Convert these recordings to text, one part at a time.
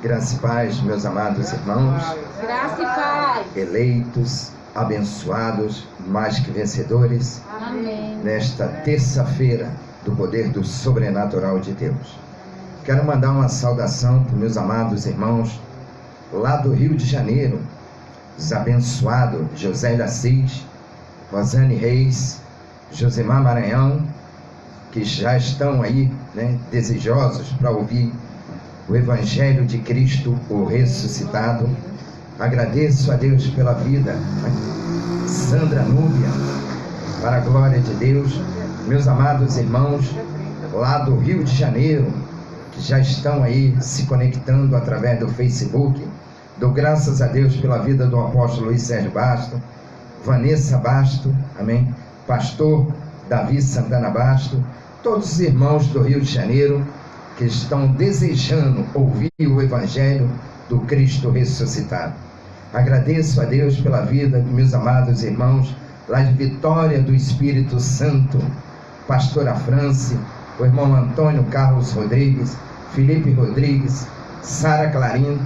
Graça e paz, meus amados irmãos. Graça e paz. Eleitos, abençoados, mais que vencedores. Amém. Nesta terça-feira do poder do sobrenatural de Deus. Quero mandar uma saudação para meus amados irmãos lá do Rio de Janeiro. Os abençoados José Assis, Rosane Reis, Josemar Maranhão, que já estão aí, desejosos para ouvir o Evangelho de Cristo, o ressuscitado. Agradeço a Deus pela vida, Sandra Núbia, para a glória de Deus. Meus amados irmãos lá do Rio de Janeiro, que já estão aí se conectando através do Facebook. Dou graças a Deus pela vida do apóstolo Luiz Sérgio Basto, Vanessa Basto, amém, pastor Davi Santana Basto, todos os irmãos do Rio de Janeiro que estão desejando ouvir o Evangelho do Cristo ressuscitado. Agradeço a Deus pela vida dos meus amados irmãos lá de Vitória do Espírito Santo, pastora France, o irmão Antônio Carlos Rodrigues, Felipe Rodrigues, Sara Clarim,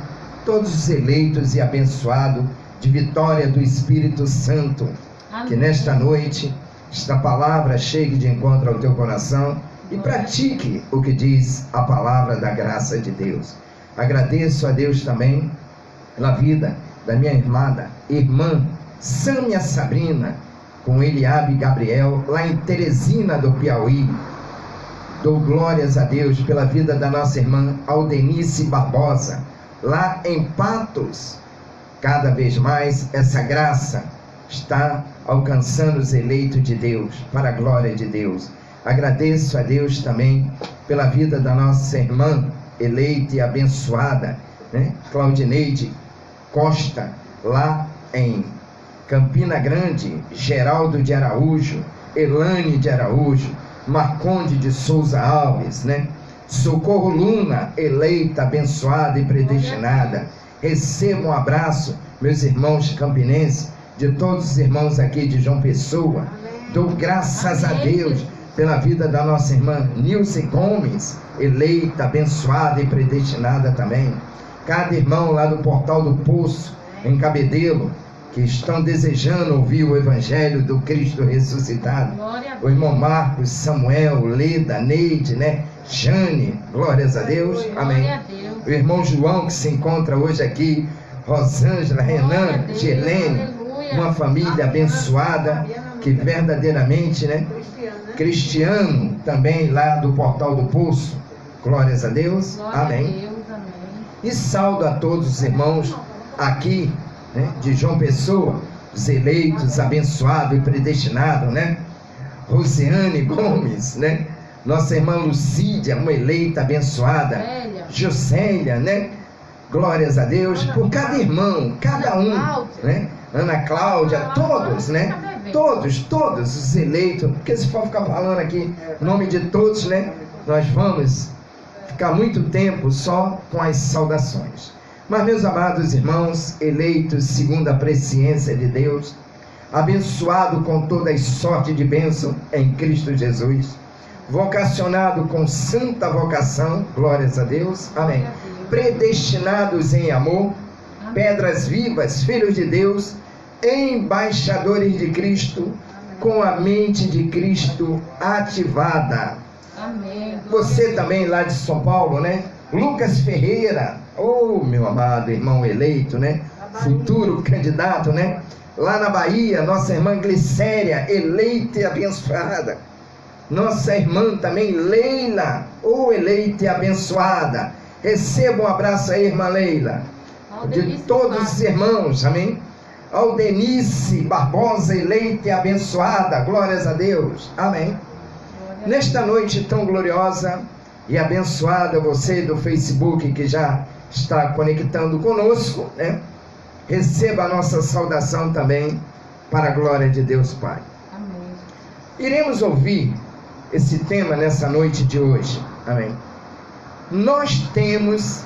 todos os eleitos e abençoados de Vitória do Espírito Santo. Amém. Que nesta noite esta palavra chegue de encontro ao teu coração e pratique o que diz a palavra da graça de Deus. Agradeço a Deus também pela vida da minha irmã Sâmia Sabrina, com Eliabe Gabriel, lá em Teresina do Piauí. Dou glórias a Deus pela vida da nossa irmã Aldenice Barbosa, lá em Patos. Cada vez mais essa graça está alcançando os eleitos de Deus, para a glória de Deus. Agradeço a Deus também pela vida da nossa irmã eleita e abençoada, Claudineide Costa, lá em Campina Grande, Geraldo de Araújo, Elane de Araújo, Marconde de Souza Alves, Socorro Luna, eleita, abençoada e predestinada. Receba um abraço, meus irmãos campinenses, de todos os irmãos aqui de João Pessoa. Dou graças a Deus pela vida da nossa irmã Nilce Gomes, eleita, abençoada e predestinada também. Cada irmão lá do Portal do Poço, em Cabedelo, que estão desejando ouvir o Evangelho do Cristo ressuscitado. O irmão Marcos, Samuel, Leda, Neide, Jane, glórias a Deus, amém. O irmão João, que se encontra hoje aqui, Rosângela, Renan, Gelene, uma família abençoada, que verdadeiramente, Cristiano, também lá do Portal do Poço, glórias a Deus, amém. E saúdo a todos os irmãos aqui, de João Pessoa, os eleitos, abençoados e predestinados, Rosiane Gomes, nossa irmã Lucídia, uma eleita, abençoada, Josélia, glórias a Deus, por cada irmão, cada um, Ana Cláudia, todos, todos os eleitos, porque se for ficar falando aqui em nome de todos, nós vamos ficar muito tempo só com as saudações. Mas, meus amados irmãos, eleitos segundo a presciência de Deus, abençoado com toda a sorte de bênção em Cristo Jesus, vocacionado com santa vocação, glórias a Deus, amém. Predestinados em amor, pedras vivas, filhos de Deus, embaixadores de Cristo, com a mente de Cristo ativada. Amém. Você também lá de São Paulo, Lucas Ferreira, meu amado irmão eleito, futuro candidato, lá na Bahia, nossa irmã Glicéria, eleita e abençoada. Nossa irmã também Leila, eleita e abençoada. Receba um abraço aí, irmã Leila, de todos os irmãos, amém. Aldenice Barbosa, eleita e abençoada, glórias a Deus, amém. Nesta noite tão gloriosa e abençoada, você do Facebook que já está conectando conosco, receba a nossa saudação também, para a glória de Deus Pai. Amém. Iremos ouvir esse tema nessa noite de hoje, amém. Nós temos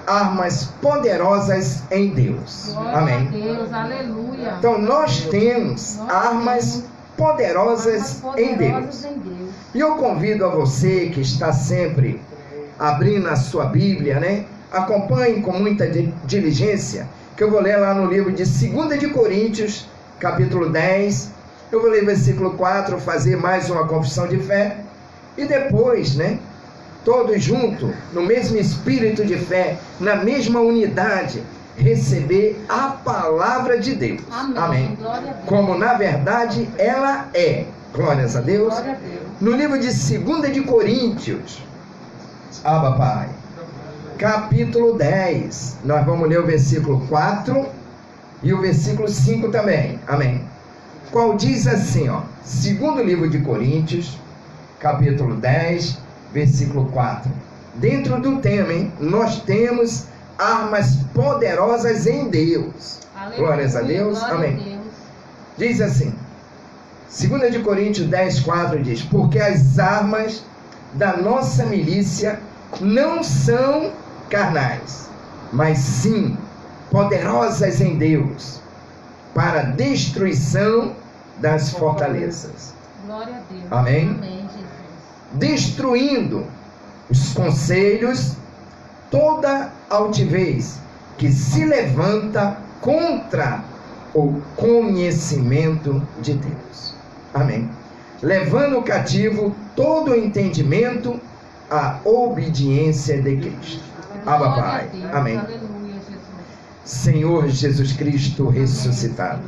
armas poderosas em Deus, amém. Deus, aleluia. Então nós temos armas poderosas em Deus. E eu convido a você que está sempre abrindo a sua Bíblia, acompanhe com muita diligência, que eu vou ler lá no livro de 2 de Coríntios, capítulo 10. Eu vou ler versículo 4, fazer mais uma confissão de fé. E depois, né, todos juntos, no mesmo espírito de fé, na mesma unidade, receber a palavra de Deus. Amém. Amém. Glória a Deus. Como na verdade ela é. Glórias a Deus. Glória a Deus. No livro de 2 de Coríntios, Abba Pai, capítulo 10, nós vamos ler o versículo 4 e o versículo 5 também. Amém. Qual diz assim, ó, segundo livro de Coríntios, capítulo 10, versículo 4. Dentro do tema, hein, nós temos armas poderosas em Deus. Aleluia. Glórias a Deus. Glória Amém. a Deus. Diz assim, 2 de Coríntios 10, 4 diz: porque as armas da nossa milícia não são carnais, mas sim poderosas em Deus, para a destruição das fortalezas. Glória a Deus. Amém? Amém, Jesus. Destruindo os conselhos, toda altivez que se levanta contra o conhecimento de Deus. Amém. Levando cativo todo o entendimento à obediência de Cristo. Abba Glória a Pai. Deus. Amém. Aleluia, Jesus. Senhor Jesus Cristo ressuscitado,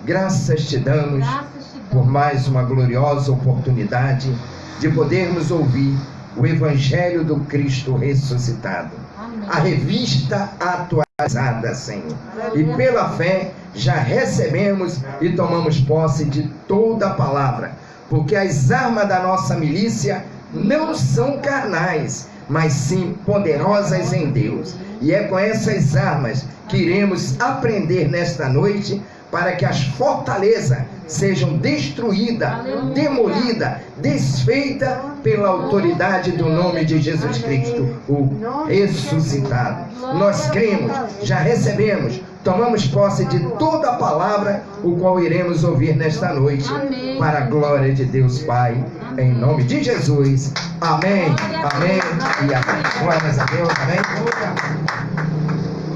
graças te damos Graças te por damos. mais uma gloriosa oportunidade de podermos ouvir o Evangelho do Cristo ressuscitado, Amém. a revista atualizada, Senhor. E pela fé já recebemos e tomamos posse de toda a palavra, porque as armas da nossa milícia não são carnais, mas sim poderosas em Deus. E é com essas armas que iremos aprender nesta noite, para que as fortalezas sejam destruídas, demolidas, desfeitas pela autoridade do nome de Jesus Cristo, o ressuscitado. Nós cremos, já recebemos, tomamos posse de toda a palavra, o qual iremos ouvir nesta noite, para a glória de Deus Pai, em nome de Jesus. Amém, amém e amém. Glórias a Deus, amém.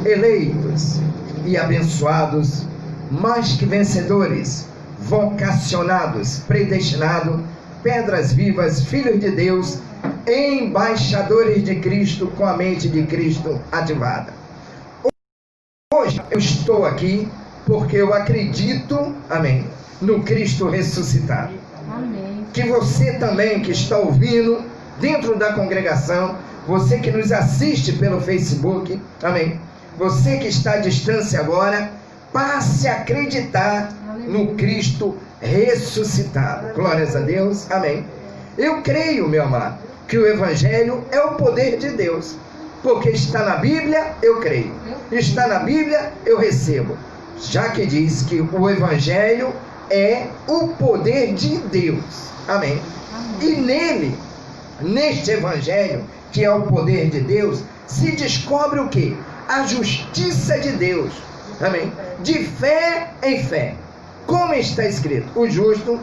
Eleitos e abençoados, mais que vencedores, vocacionados, predestinados, pedras vivas, filhos de Deus, embaixadores de Cristo, com a mente de Cristo ativada. Hoje eu estou aqui porque eu acredito, amém, no Cristo ressuscitado. Amém. Que você também que está ouvindo dentro da congregação, você que nos assiste pelo Facebook, amém, você que está à distância agora, passe a acreditar no Cristo ressuscitado. Glórias a Deus, amém. Eu creio, meu amado, que o Evangelho é o poder de Deus, porque está na Bíblia, eu creio, está na Bíblia, eu recebo, já que diz que o Evangelho é o poder de Deus, amém. E nele, neste Evangelho, que é o poder de Deus, se descobre o que? A justiça de Deus, amém, de fé em fé, como está escrito, o justo,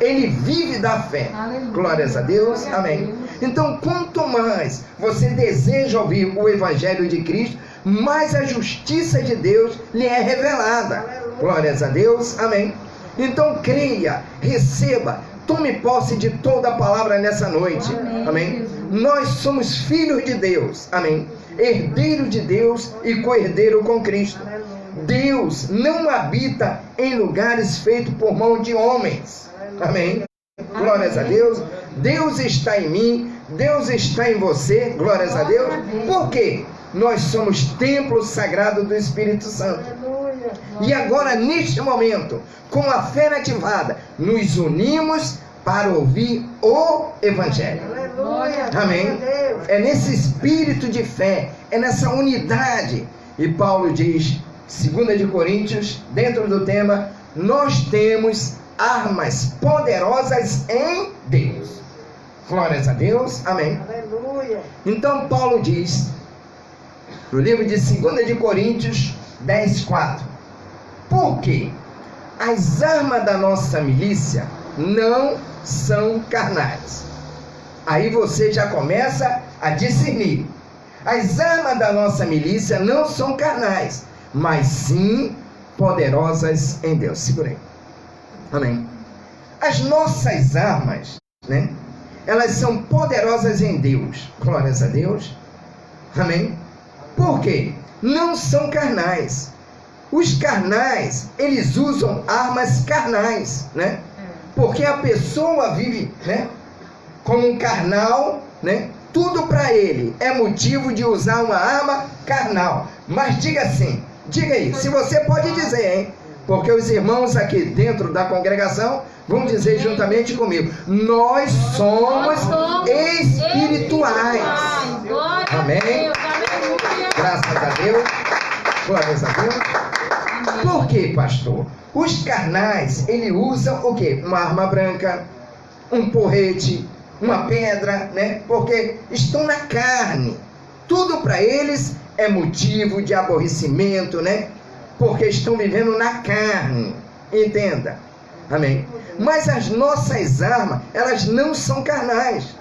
ele vive da fé. Aleluia. Glórias a Deus, amém. Então, quanto mais você deseja ouvir o Evangelho de Cristo, mais a justiça de Deus lhe é revelada. Glórias a Deus, amém. Então, creia, receba, tome posse de toda a palavra nessa noite, amém. Nós somos filhos de Deus, amém, herdeiro de Deus e co-herdeiro com Cristo. Deus não habita em lugares feitos por mão de homens, amém. Glórias a Deus. Deus está em mim, Deus está em você, glórias a Deus. Por quê? Nós somos templo sagrado do Espírito Santo. E agora, neste momento, com a fé ativada, nos unimos para ouvir o Evangelho. Amém. É nesse espírito de fé, é nessa unidade. E Paulo diz, 2 de Coríntios, dentro do tema, nós temos armas poderosas em Deus. Glórias a Deus, amém. Então Paulo diz, no livro de 2 de Coríntios 10, 4, porque as armas da nossa milícia não são carnais. Aí você já começa a discernir. As armas da nossa milícia não são carnais, mas sim poderosas em Deus. Segura aí. Amém. As nossas armas, né? Elas são poderosas em Deus. Glórias a Deus. Amém. Por quê? Não são carnais. Os carnais, eles usam armas carnais, né? Porque a pessoa vive, né, como um carnal, né? Tudo para ele é motivo de usar uma arma carnal. Mas diga assim, diga aí, se você pode dizer, hein? Porque os irmãos aqui dentro da congregação vão dizer juntamente comigo: nós somos espirituais. Amém? Graças a Deus. Glórias a Deus. Por quê, pastor? Os carnais, ele usam o quê? Uma arma branca, um porrete, uma pedra, né? Porque estão na carne. Tudo para eles é motivo de aborrecimento, né? Porque estão vivendo na carne. Entenda. Amém? Mas as nossas armas, elas não são carnais.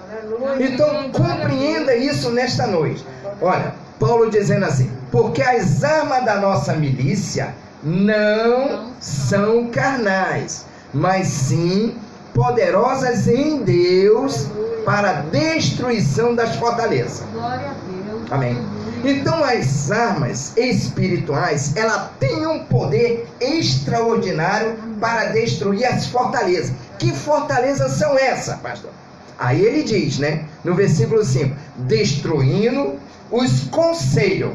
Então, compreenda isso nesta noite. Olha, Paulo dizendo assim: porque as armas da nossa milícia não são carnais, mas sim poderosas em Deus para a destruição das fortalezas. Glória a Deus. Amém. Então as armas espirituais, ela tem um poder extraordinário para destruir as fortalezas. Que fortalezas são essas, pastor? Aí ele diz, né, no versículo 5, destruindo os conselhos,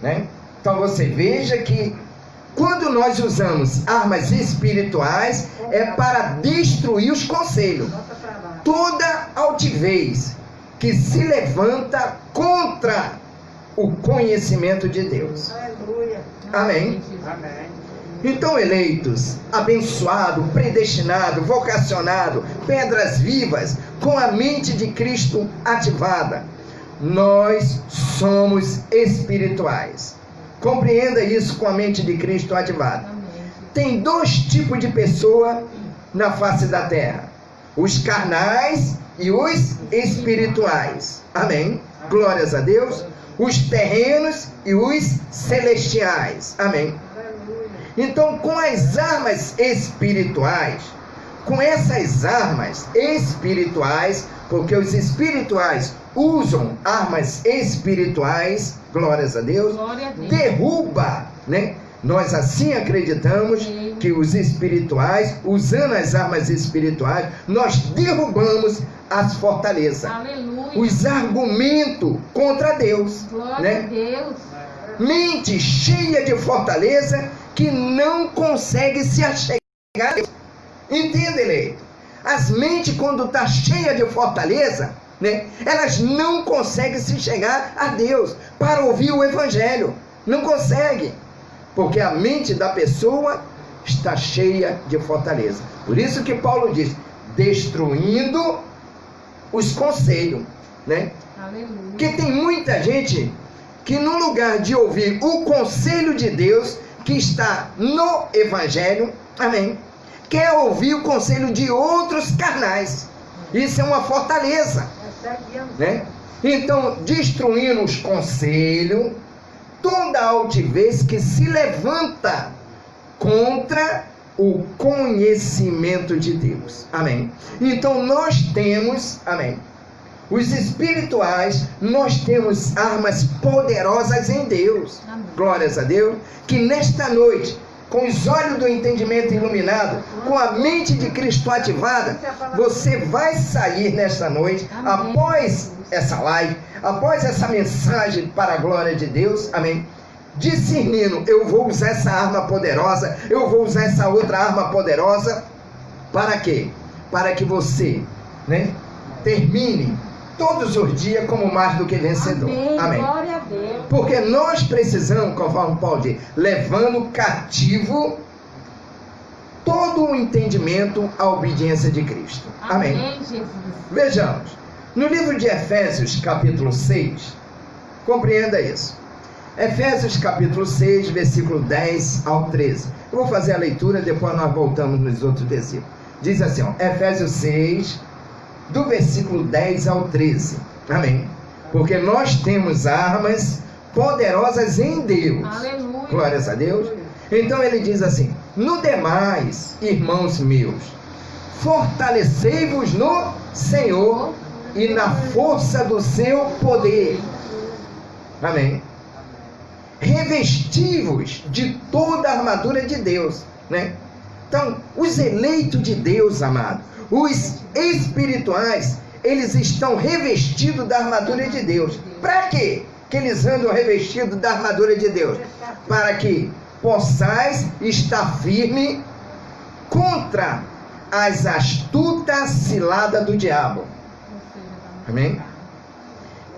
né? Então você veja que quando nós usamos armas espirituais, é para destruir os conselhos. Toda altivez que se levanta contra o conhecimento de Deus. Amém? Então, eleitos, abençoado, predestinado, vocacionado, pedras vivas, com a mente de Cristo ativada, nós somos espirituais. Compreenda isso com a mente de Cristo ativada. Tem dois tipos de pessoa na face da terra: os carnais e os espirituais. Amém? Glórias a Deus. Os terrenos e os celestiais. Amém? Então, com as armas espirituais, com essas armas espirituais, porque os espirituais usam armas espirituais, glórias a Deus, derruba, né? Nós assim acreditamos que os espirituais, usando as armas espirituais, nós derrubamos as fortalezas. Aleluia. Os argumentos contra Deus. Glória, né? A Deus. Mente cheia de fortaleza que não consegue se achegar a Deus. Entenda, eleito? As mentes, quando está cheia de fortaleza, né, elas não conseguem se chegar a Deus para ouvir o Evangelho. Não conseguem. Porque a mente da pessoa está cheia de fortaleza. Por isso que Paulo diz, destruindo os conselhos, né? Aleluia. Que tem muita gente que no lugar de ouvir o conselho de Deus, que está no Evangelho, amém, quer ouvir o conselho de outros carnais. Isso é uma fortaleza, né? Então, destruindo os conselhos, toda altivez que se levanta contra o conhecimento de Deus. Amém. Então nós temos, amém, os espirituais, nós temos armas poderosas em Deus. Amém. Glórias a Deus. Que nesta noite, com os olhos do entendimento iluminado, com a mente de Cristo ativada, você vai sair nesta noite, amém, após essa live, após essa mensagem para a glória de Deus, amém, discernindo: eu vou usar essa arma poderosa, eu vou usar essa outra arma poderosa, para quê? Para que você, né, termine todos os dias como mais do que vencedor. Amém. Amém. Glória a Deus. Porque nós precisamos, conforme Paulo diz, levando cativo todo o entendimento à obediência de Cristo. Amém. Amém, Jesus. Vejamos, no livro de Efésios, capítulo 6, compreenda isso. Efésios, capítulo 6, versículo 10 ao 13. Eu vou fazer a leitura, depois nós voltamos nos outros versículos. Diz assim, ó, Efésios 6, do versículo 10 ao 13. Amém. Porque nós temos armas poderosas em Deus. Aleluia. Glórias a Deus. Então ele diz assim: no demais, irmãos meus, fortalecei-vos no Senhor e na força do seu poder. Amém. Revesti-vos de toda a armadura de Deus, né? Então, os eleitos de Deus, amado, os espirituais, eles estão revestidos da armadura de Deus. Para quê que eles andam revestidos da armadura de Deus? Para que possais estar firme contra as astutas ciladas do diabo. Amém?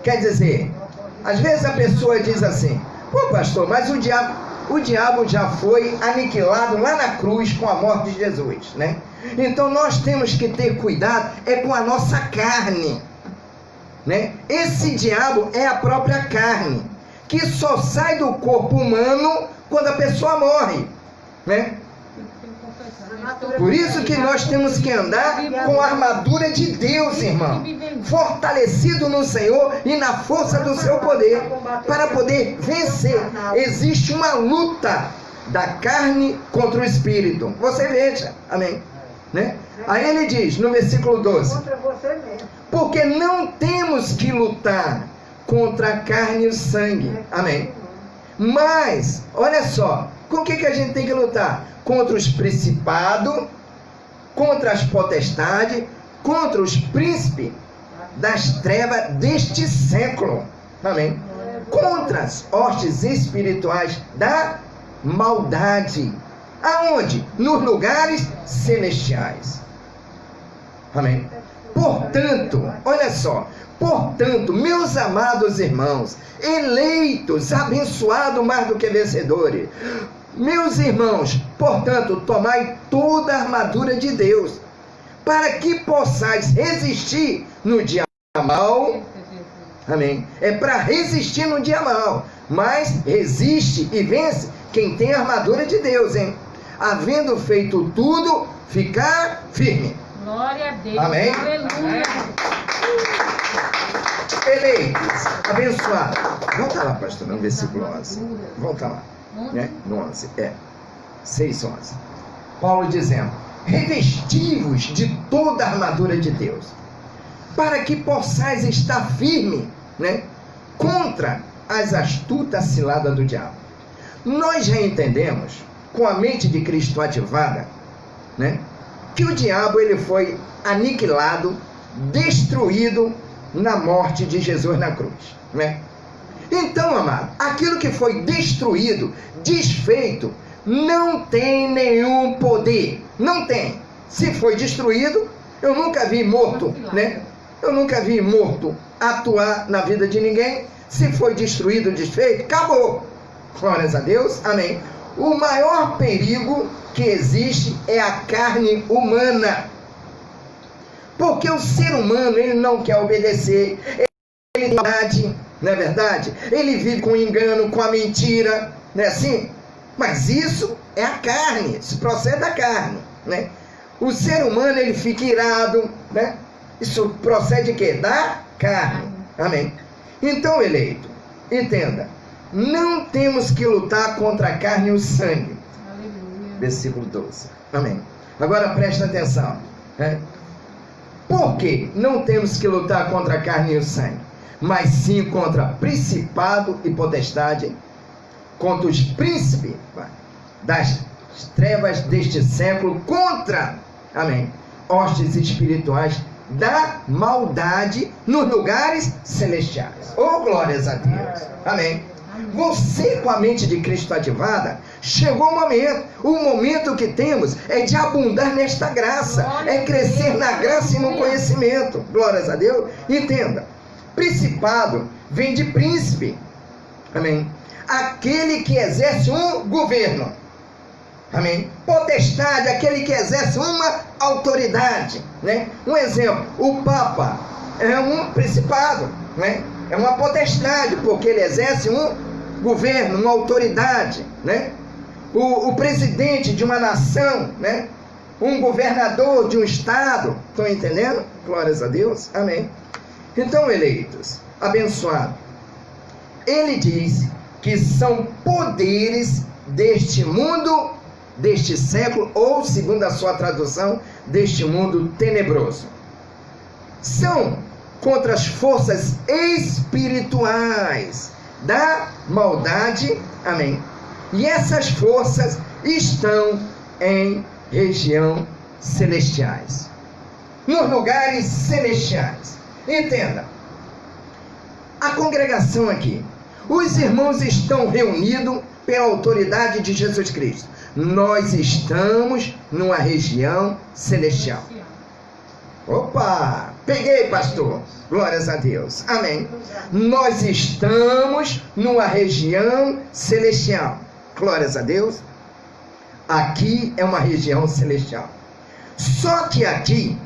Quer dizer, às vezes a pessoa diz assim: pô, pastor, mas o diabo já foi aniquilado lá na cruz com a morte de Jesus, né? Então nós temos que ter cuidado com a nossa carne, né? Esse diabo é a própria carne, que só sai do corpo humano quando a pessoa morre, né? Por isso que nós temos que andar com a armadura de Deus, irmão, fortalecido no Senhor e na força do seu poder, para poder vencer. Existe uma luta da carne contra o espírito. Você veja, amém, né? Aí ele diz no versículo 12: porque não temos que lutar contra a carne e o sangue, amém, mas, olha só, com o que a gente tem que lutar? Contra os principados, contra as potestades, contra os príncipes das trevas deste século, amém, contra as hostes espirituais da maldade. Aonde? Nos lugares celestiais, amém. Portanto, olha só, portanto, meus amados irmãos, eleitos, abençoados mais do que vencedores, meus irmãos, portanto, tomai toda a armadura de Deus, para que possais resistir no dia mau. Amém. É para resistir no dia mau, mas resiste e vence quem tem a armadura de Deus, hein? Havendo feito tudo, ficar firme. Glória a Deus. Amém. Aleluia. Eleitos, abençoados. Volta lá, pastor, no versículo 11. Volta lá, né? No 11, 6:11. Paulo dizendo: revesti-vos de toda a armadura de Deus, para que possais estar firme, né, contra as astutas ciladas do diabo. Nós já entendemos, com a mente de Cristo ativada, né, que o diabo ele foi aniquilado, destruído na morte de Jesus na cruz, né? Então, amado, aquilo que foi destruído, desfeito, não tem nenhum poder, não tem. Se foi destruído, eu nunca vi morto, né? Eu nunca vi morto atuar na vida de ninguém. Se foi destruído, desfeito, acabou. Glórias a Deus, amém. O maior perigo que existe é a carne humana, porque o ser humano, ele não quer obedecer, ele tem maldade, não é verdade? Ele vive com engano, com a mentira, não é assim? Mas isso é a carne, isso procede da carne, né? O ser humano, ele fica irado, né? Isso procede de quê? Da carne, amém? Então, eleito, entenda, não temos que lutar contra a carne e o sangue. Aleluia. Versículo 12, amém. Agora presta atenção, né? Por que não temos que lutar contra a carne e o sangue, mas sim contra principado e potestade, contra os príncipes das trevas deste século, contra, amém, hostes espirituais da maldade nos lugares celestiais. Oh, glórias a Deus, amém. Você, com a mente de Cristo ativada, chegou o momento que temos é de abundar nesta graça, é crescer na graça e no conhecimento. Glórias a Deus. Entenda, principado vem de príncipe, amém, aquele que exerce um governo, amém. Potestade, aquele que exerce uma autoridade, né? Um exemplo, o Papa é um principado, né? É uma potestade, porque ele exerce um governo, uma autoridade, né? O presidente de uma nação, né? Um governador de um estado, estão entendendo? Glórias a Deus, amém. Então, eleitos, abençoado. Ele diz que são poderes deste mundo, deste século, ou, segundo a sua tradução, deste mundo tenebroso. São contra as forças espirituais da maldade, amém? E essas forças estão em região celestiais, nos lugares celestiais. Entenda, a congregação aqui, os irmãos estão reunidos pela autoridade de Jesus Cristo. Nós estamos numa região celestial. Opa, peguei, pastor. Glórias a Deus. Amém. Nós estamos numa região celestial. Glórias a Deus. Aqui é uma região celestial. Só que aqui,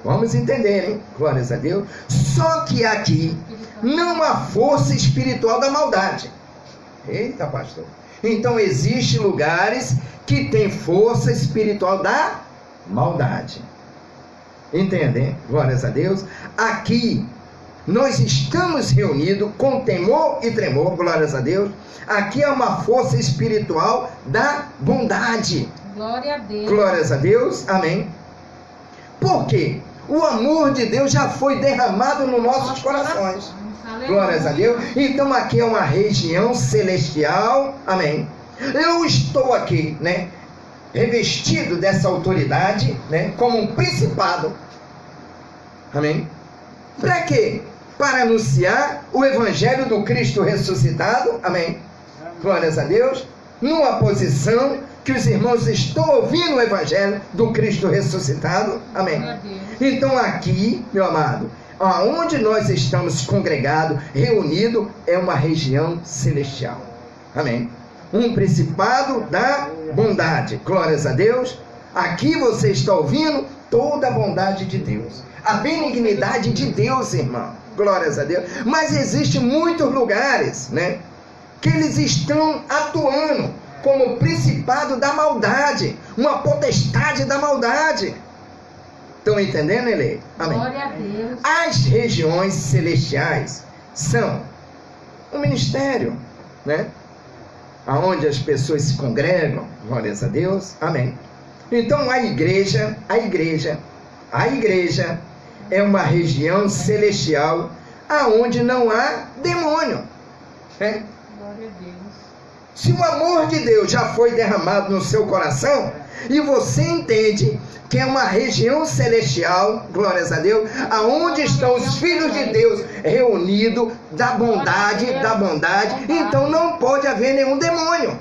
vamos entender, hein? Glórias a Deus. Só que aqui não há força espiritual da maldade. Eita, pastor. Então existem lugares que tem força espiritual da maldade. Entendem? Glórias a Deus. Aqui nós estamos reunidos com temor e tremor. Glórias a Deus. Aqui é uma força espiritual da bondade. Glória a Deus. Glórias a Deus. Amém. Por quê? O amor de Deus já foi derramado nos nossos corações. Glórias a Deus. Então aqui é uma região celestial. Amém. Eu estou aqui, né, revestido dessa autoridade, né, como um principado. Amém. Para quê? Para anunciar o evangelho do Cristo ressuscitado. Amém. Glórias a Deus. Numa posição que os irmãos estão ouvindo o evangelho do Cristo ressuscitado. Amém. Então aqui, meu amado, aonde nós estamos congregados, reunidos, é uma região celestial. Amém. Um principado da bondade. Glórias a Deus. Aqui você está ouvindo toda a bondade de Deus, a benignidade de Deus, irmão. Glórias a Deus. Mas existem muitos lugares, né, que eles estão atuando como principado da maldade, uma potestade da maldade. Estão entendendo, ele? Amém. Glória a Deus. As regiões celestiais são um ministério, né, aonde as pessoas se congregam. Glórias a Deus. Amém. Então a igreja é uma região celestial aonde não há demônio, né? Glória a Deus. Se o amor de Deus já foi derramado no seu coração e você entende que é uma região celestial, glórias a Deus, aonde estão os filhos de Deus reunidos da bondade, então não pode haver nenhum demônio.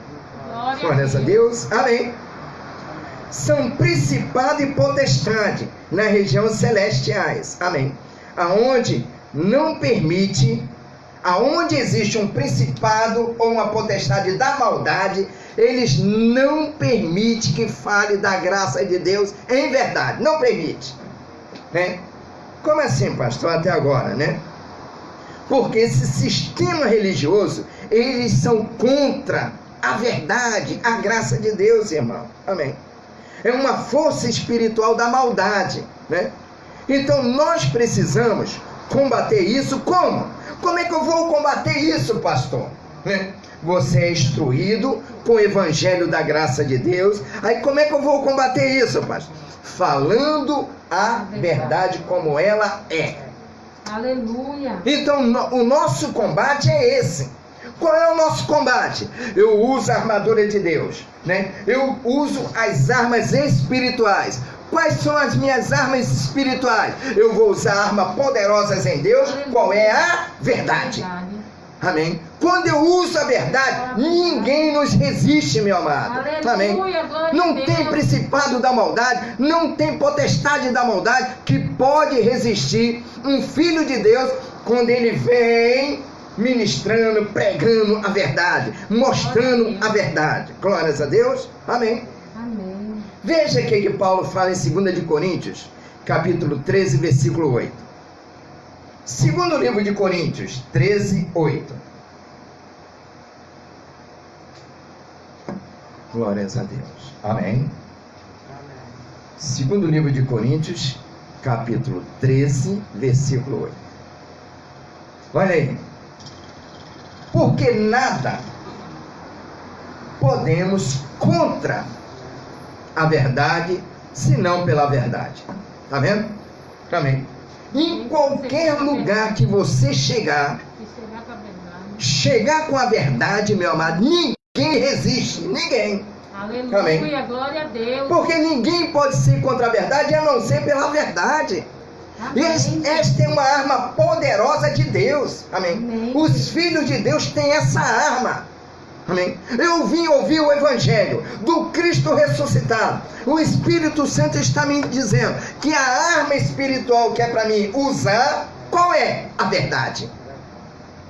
Glórias a Deus. Amém. São principado e potestade na região celestiais. Amém. Aonde não permite, aonde existe um principado ou uma potestade da maldade, eles não permitem que fale da graça de Deus em verdade. Não permite, né? Como assim, pastor, até agora, né? Porque esse sistema religioso, eles são contra a verdade, a graça de Deus, irmão. Amém. É uma força espiritual da maldade, né? Então nós precisamos combater isso. Como? Como é que eu vou combater isso, pastor? Você é instruído com o evangelho da graça de Deus. Aí como é que eu vou combater isso, pastor? Falando a verdade como ela é. Aleluia. Então o nosso combate é esse. Qual é o nosso combate? Eu uso a armadura de Deus, né? Eu uso as armas espirituais. Quais são as minhas armas espirituais? Eu vou usar armas poderosas em Deus. Qual é a verdade? Amém. Quando eu uso a verdade, ninguém nos resiste, meu amado. Amém. Não tem principado da maldade, não tem potestade da maldade que pode resistir um filho de Deus quando ele vem ministrando, pregando a verdade, mostrando a verdade. Glórias a Deus. Amém. Amém. Veja o que Paulo fala em 2 de Coríntios, capítulo 13, versículo 8. Segundo livro de Coríntios, 13, 8. Glórias a Deus. Amém. Segundo livro de Coríntios, capítulo 13, versículo 8. Olha aí. Porque nada podemos contra a verdade, senão pela verdade. Tá vendo? Amém. Em qualquer lugar que você chegar, chegar com a verdade, meu amado, ninguém resiste, ninguém. Aleluia, Amém. glória a Deus. Porque ninguém pode ser contra a verdade a não ser pela verdade. Esta é uma arma poderosa de Deus. Amém. Amém. Os filhos de Deus têm essa arma. Amém. Eu vim ouvir o Evangelho do Cristo ressuscitado. O Espírito Santo está me dizendo que a arma espiritual que é para mim usar, qual é? A verdade.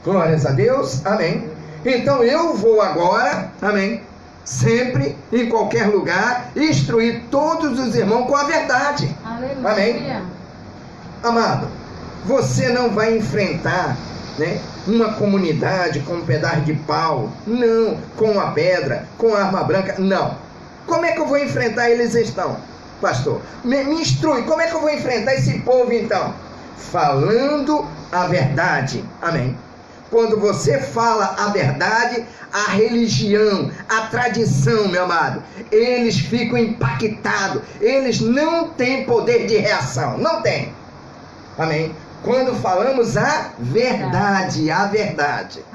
Glórias a Deus. Amém. Então eu vou agora, amém, sempre, em qualquer lugar, instruir todos os irmãos com a verdade. Aleluia. Amém. Amado, você não vai enfrentar, né, uma comunidade com um pedaço de pau, não, com uma pedra, com arma branca, não. Como é que eu vou enfrentar eles então, pastor? Me instrui, como é que eu vou enfrentar esse povo então? Falando a verdade, amém. Quando você fala a verdade, a religião, a tradição, meu amado, eles ficam impactados, eles não têm poder de reação, não tem. Amém. Quando falamos a verdade,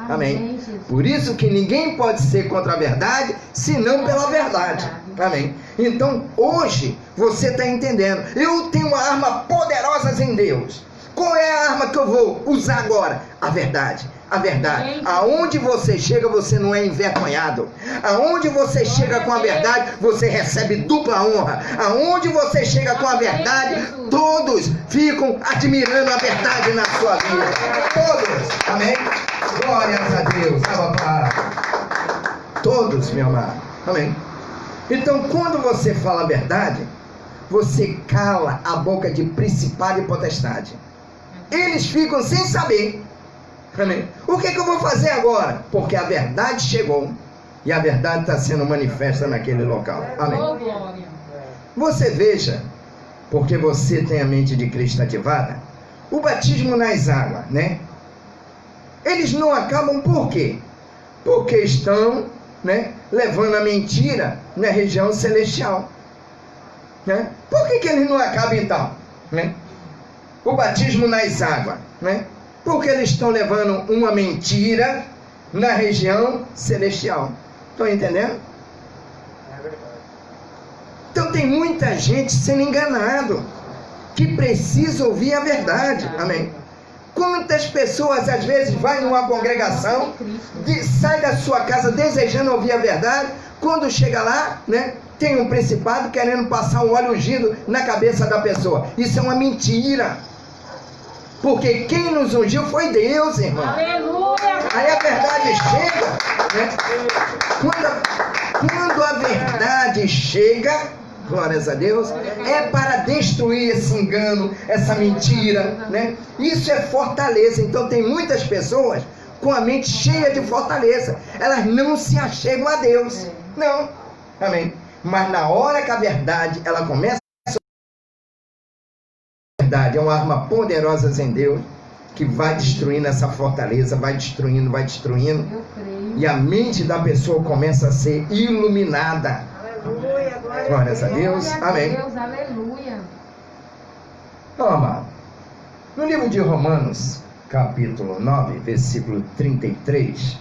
amém. Por isso que ninguém pode ser contra a verdade, senão pela verdade. Amém. Então, hoje, você está entendendo. Eu tenho uma arma poderosa em Deus. Qual é a arma que eu vou usar agora? A verdade. A verdade. Aonde você chega, você não é envergonhado. Aonde você chega com a verdade, você recebe dupla honra. Aonde você chega com a verdade, todos ficam admirando a verdade na sua vida. Todos. Amém? Glórias a Deus. Todos, meu amado. Amém? Então, quando você fala a verdade, você cala a boca de principado e potestade. Eles ficam sem saber. Amém. O que eu vou fazer agora? Porque a verdade chegou e a verdade está sendo manifesta naquele local. Amém. Você veja, porque você tem a mente de Cristo ativada, o batismo nas águas, né? Eles não acabam por quê? Porque estão, né, levando a mentira na região celestial, né? Por que eles não acabam então, né? O batismo nas águas, né? Porque eles estão levando uma mentira na região celestial. Estão entendendo? Então tem muita gente sendo enganado, que precisa ouvir a verdade. Amém. Quantas pessoas às vezes vai numa congregação, sai da sua casa desejando ouvir a verdade, quando chega lá, né, tem um principado querendo passar um óleo ungido na cabeça da pessoa. Isso é uma mentira. Porque quem nos ungiu foi Deus, irmão. Aleluia. Aí a verdade chega, né? Quando a verdade chega, glórias a Deus, é para destruir esse engano, essa mentira, né? Isso é fortaleza. Então tem muitas pessoas com a mente cheia de fortaleza. Elas não se achegam a Deus. Não. Amém. Mas na hora que a verdade, ela começa, é uma arma poderosa em Deus que vai destruindo essa fortaleza, vai destruindo, e a mente da pessoa começa a ser iluminada. Aleluia, glórias a Deus, amém. Aleluia. Então, amado, no livro de Romanos, capítulo 9, versículo 33,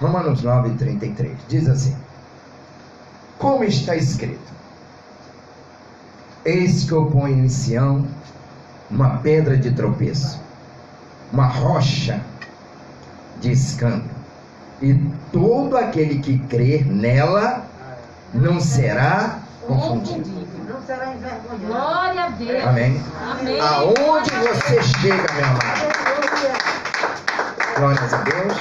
Romanos 9, 33, diz assim: como está escrito, eis que eu ponho em Sião uma pedra de tropeço, uma rocha de escândalo, e todo aquele que crer nela não será confundido. Não será envergonhado. Glória a Deus. Amém. Amém. Aonde você chega, meu amado? Glórias a Deus.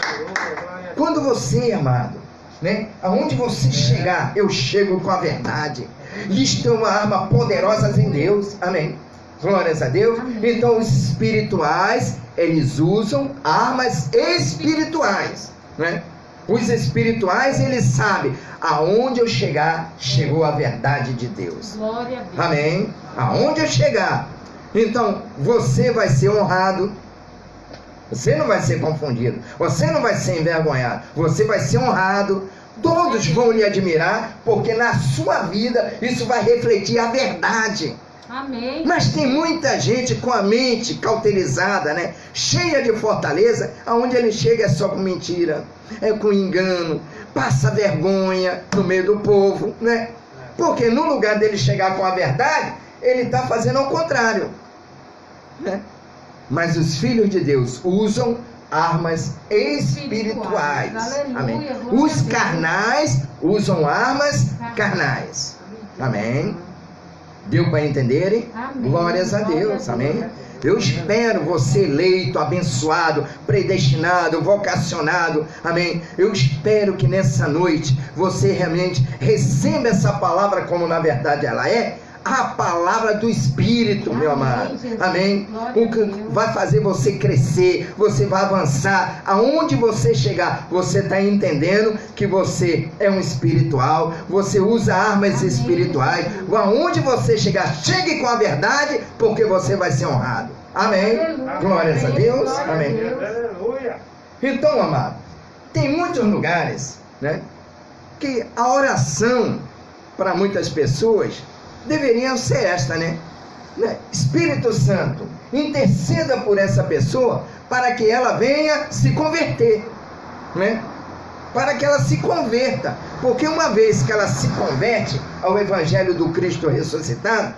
Quando você, amado, né? Aonde você chegar, eu chego com a verdade. Isto é uma arma poderosa em Deus. Amém. Glórias a Deus. Amém. Então os espirituais, eles usam armas espirituais, né? Os espirituais, eles sabem, aonde eu chegar, chegou a verdade de Deus. Glória a Deus. Amém. Aonde eu chegar, então você vai ser honrado, Você não vai ser confundido. Você não vai ser envergonhado. Você vai ser honrado. Todos vão lhe admirar, porque na sua vida isso vai refletir a verdade. Amém. Mas tem muita gente com a mente cauterizada, né? Cheia de fortaleza, aonde ele chega é só com mentira, é com engano, passa vergonha no meio do povo, né? Porque no lugar dele chegar com a verdade, ele está fazendo ao contrário, né? Mas os filhos de Deus usam armas espirituais. Aleluia, Amém. glória a Os Deus. carnais usam armas carnais. Amém. Deu para entenderem? Amém. Glórias a Glória Deus. a Amém. Deus. Eu espero você eleito, abençoado, predestinado, vocacionado. Amém. Eu espero que nessa noite você realmente receba essa palavra como na verdade ela é. A palavra do Espírito, meu Amém, amado. Jesus. Amém. Glória O que a Deus. vai fazer você crescer, você vai avançar. Aonde você chegar, você está entendendo que você é um espiritual, você usa armas Amém. espirituais. Aonde você chegar, chegue com a verdade, porque você vai ser honrado. Amém. Aleluia. Glórias a Deus. Glória a Amém. Deus. Aleluia. Então, amado, tem muitos lugares, né, que a oração para muitas pessoas deveria ser esta, né? Espírito Santo, interceda por essa pessoa para que ela venha se converter, né? Para que ela se converta, porque uma vez que ela se converte ao Evangelho do Cristo ressuscitado,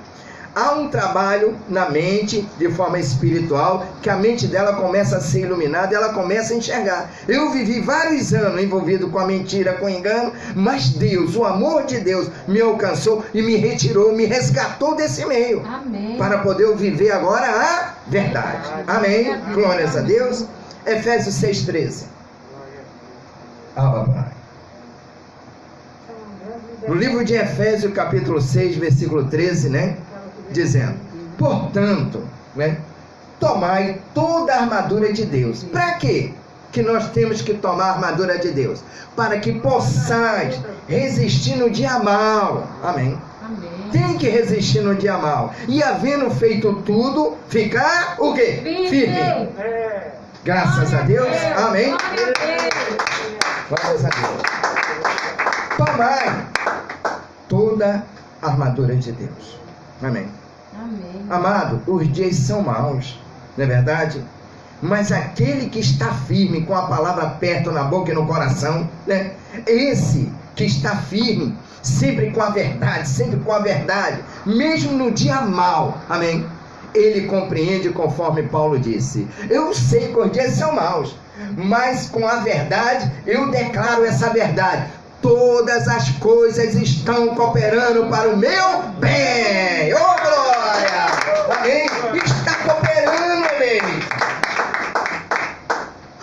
há um trabalho na mente, de forma espiritual, que a mente dela começa a ser iluminada, ela começa a enxergar. Eu vivi vários anos envolvido com a mentira, com o engano, mas Deus, o amor de Deus, me alcançou e me retirou, me resgatou desse meio. Amém. Para poder eu viver agora a verdade. Amém? Glórias a Deus. Efésios 6,13. Papai. No livro de Efésios, capítulo 6, versículo 13, né? Dizendo, portanto, né, tomai toda a armadura de Deus. Para quê que nós temos que tomar a armadura de Deus? Para que possais resistir no dia mal. Amém. Amém. Tem que resistir no dia mal. E havendo feito tudo, ficar o quê? Firme. É. Graças a Deus. Amém. Glória a Deus. Glórias a Deus. Tomai toda a armadura de Deus. Amém. Amém. Amado, os dias são maus, não é verdade? Mas aquele que está firme com a palavra perto na boca e no coração, né? Esse que está firme, sempre com a verdade, mesmo no dia mau, amém? Ele compreende conforme Paulo disse. Eu sei que os dias são maus, mas com a verdade eu declaro essa verdade. Todas as coisas estão cooperando para o meu bem. Oh, glória! Amém? Está cooperando, amém?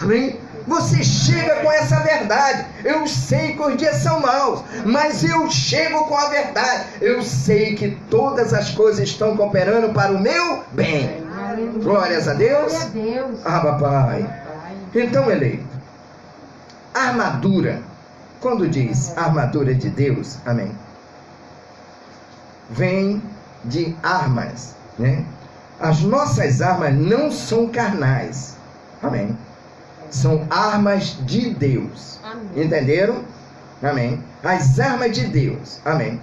Amém? Você chega com essa verdade. Eu sei que os dias são maus, mas eu chego com a verdade. Eu sei que todas as coisas estão cooperando para o meu bem. Aleluia. Glórias a Deus. Glória a Deus. Ah, papai. Então, eleito, armadura. Quando diz armadura de Deus, amém, vem de armas, né? As nossas armas não são carnais, amém, são armas de Deus, Amém. entenderam? Amém. As armas de Deus, amém.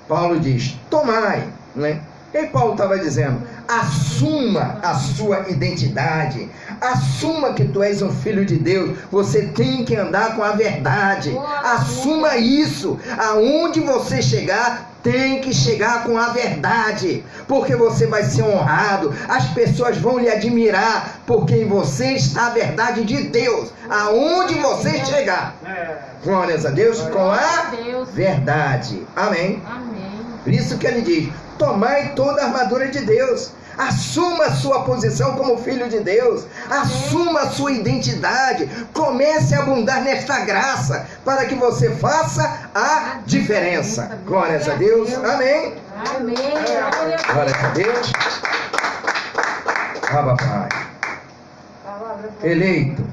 Paulo diz, tomai, né? E Paulo estava dizendo, assuma a sua identidade, assuma que tu és um filho de Deus, você tem que andar com a verdade, assuma isso, aonde você chegar, tem que chegar com a verdade, porque você vai ser honrado, as pessoas vão lhe admirar, porque em você está a verdade de Deus, aonde você chegar, glórias a Deus, com a verdade, amém. Amém. Por isso que ele diz, tomai toda a armadura de Deus, assuma a sua posição como filho de Deus, assuma a sua identidade, comece a abundar nesta graça, para que você faça a diferença. Glórias a Deus, amém. Amém. Glórias a Deus. Ah, papai. Eleito,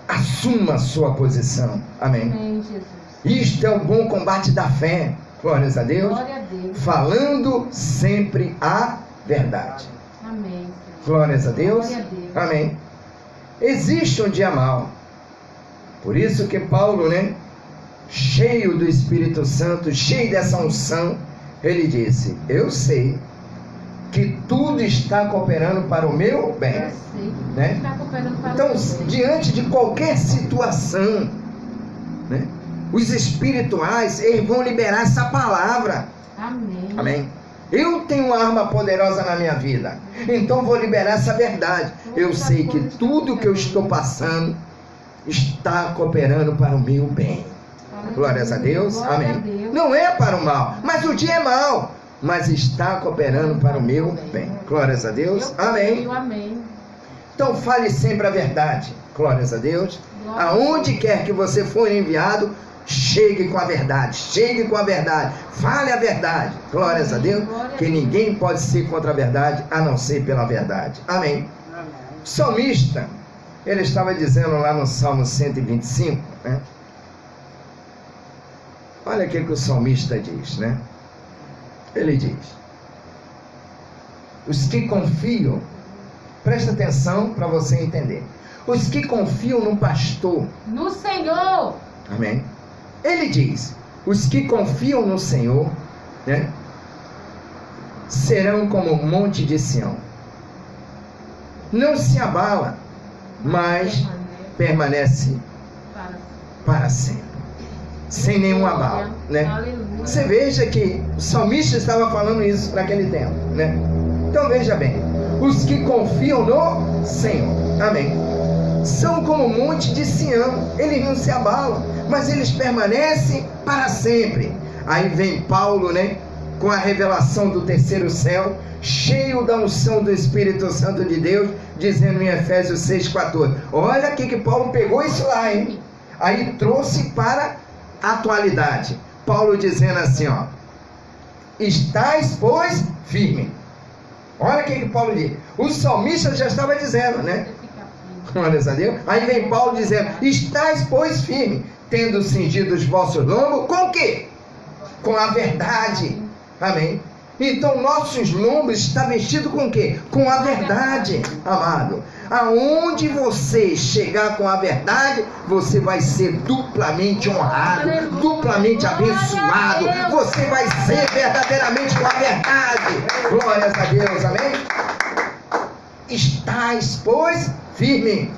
assuma a sua posição, amém. Amém, Jesus. Isto é o bom combate da fé. Glórias a Deus. Glória a Deus. Falando sempre a verdade. Amém. Glórias a Deus. Glória a Deus. Amém. existe um dia mau. Por isso que Paulo, né, cheio do Espírito Santo, cheio dessa unção, ele disse: eu sei que tudo está cooperando para o meu bem. Eu sei que Né? está cooperando para Então, o bem. diante de qualquer situação, né, os espirituais, eles vão liberar essa palavra. Amém. Amém? Eu tenho uma arma poderosa na minha vida, então vou liberar essa verdade. Eu sei que tudo que eu estou passando está cooperando para o meu bem. Glórias a Deus. Glória Amém. a Deus. Não é para o mal, mas o dia é mau, mas está cooperando para o meu bem. Glórias a Deus. Amém. Amém. Então fale sempre a verdade. Glórias a Deus. Aonde quer que você for enviado, chegue com a verdade. Chegue com a verdade. Fale a verdade. Glórias a Deus. Que ninguém pode ser contra a verdade a não ser pela verdade. Amém. O salmista, ele estava dizendo lá no Salmo 125, né? Olha o que o salmista diz, né? Ele diz: os que confiam, presta atenção para você entender. Os que confiam no pastor, No Senhor. amém? Ele diz: os que confiam no Senhor, né, serão como o monte de Sião. Não se abala, mas permanece para sempre, sem nenhum abalo, né? Aleluia. Você veja que o salmista estava falando isso naquele tempo, né? Então veja bem, os que confiam no Senhor, amém, são como o monte de Sião. Eles não se abalam, mas eles permanecem para sempre. Aí vem Paulo, né, com a revelação do terceiro céu, cheio da unção do Espírito Santo de Deus, dizendo em Efésios 6,14. Olha aqui que Paulo pegou isso lá, hein? Aí trouxe para a atualidade. Paulo dizendo assim, ó: estais, pois, firme. Olha o que Paulo diz. O salmista já estava dizendo, né? Glória a Deus. Aí vem Paulo dizendo: estais, pois, firme, tendo cingido os vossos lombos, com o quê? Com a verdade. Amém. Então nossos lombos estão vestidos com o quê? Com a verdade, amado. Aonde você chegar com a verdade, você vai ser duplamente honrado, duplamente abençoado. Você vai ser verdadeiramente com a verdade. Glórias a Deus, amém? Estais, pois, firme,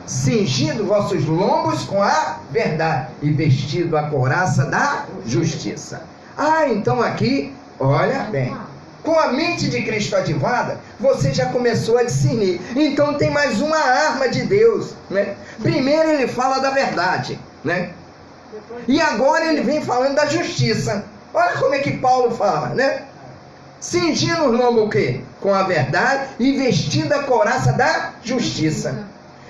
cingindo vossos lombos com a verdade e vestido a couraça da justiça. Ah, então aqui, olha bem, com a mente de Cristo ativada, você já começou a discernir. Então tem mais uma arma de Deus, né? Primeiro ele fala da verdade, né? E agora ele vem falando da justiça. Olha como é que Paulo fala, né? Cingindo os lombos o quê? Com a verdade e vestindo a couraça da justiça.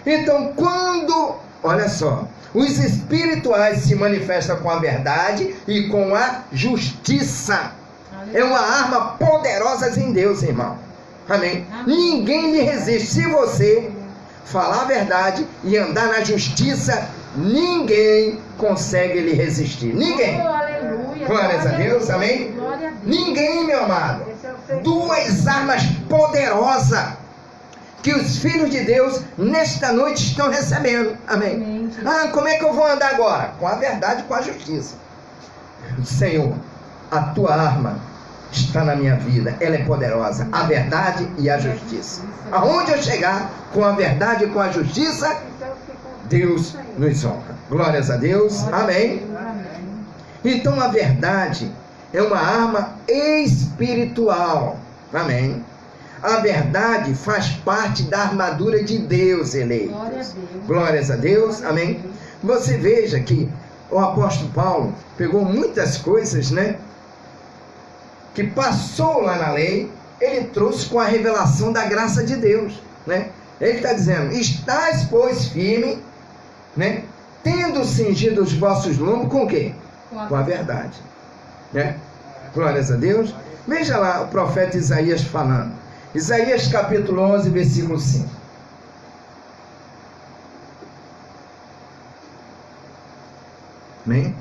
Então quando, olha só, os espirituais se manifestam com a verdade e com a justiça. É uma arma poderosa em Deus, irmão. Amém? Ninguém lhe resiste. Se você falar a verdade e andar na justiça, ninguém consegue lhe resistir. Ninguém. Glórias a Deus, amém? Ninguém, meu amado. Duas armas poderosas que os filhos de Deus nesta noite estão recebendo. Amém? Ah, como é que eu vou andar agora? Com a verdade e com a justiça. Senhor, a tua arma está na minha vida, ela é poderosa, a verdade e a justiça. Aonde eu chegar com a verdade e com a justiça, Deus nos honra. Glórias a Deus, amém? Então a verdade é uma arma espiritual, amém? A verdade faz parte da armadura de Deus, eleito. Glórias a Deus, amém? Você veja que o apóstolo Paulo pegou muitas coisas, né, que passou lá na lei, ele trouxe com a revelação da graça de Deus, né? Ele está dizendo: estais, pois, firme, né, tendo cingido os vossos lombos com o quê? Com a verdade, né? Glórias a Deus. Veja lá o profeta Isaías falando. Isaías capítulo 11, versículo 5. Amém?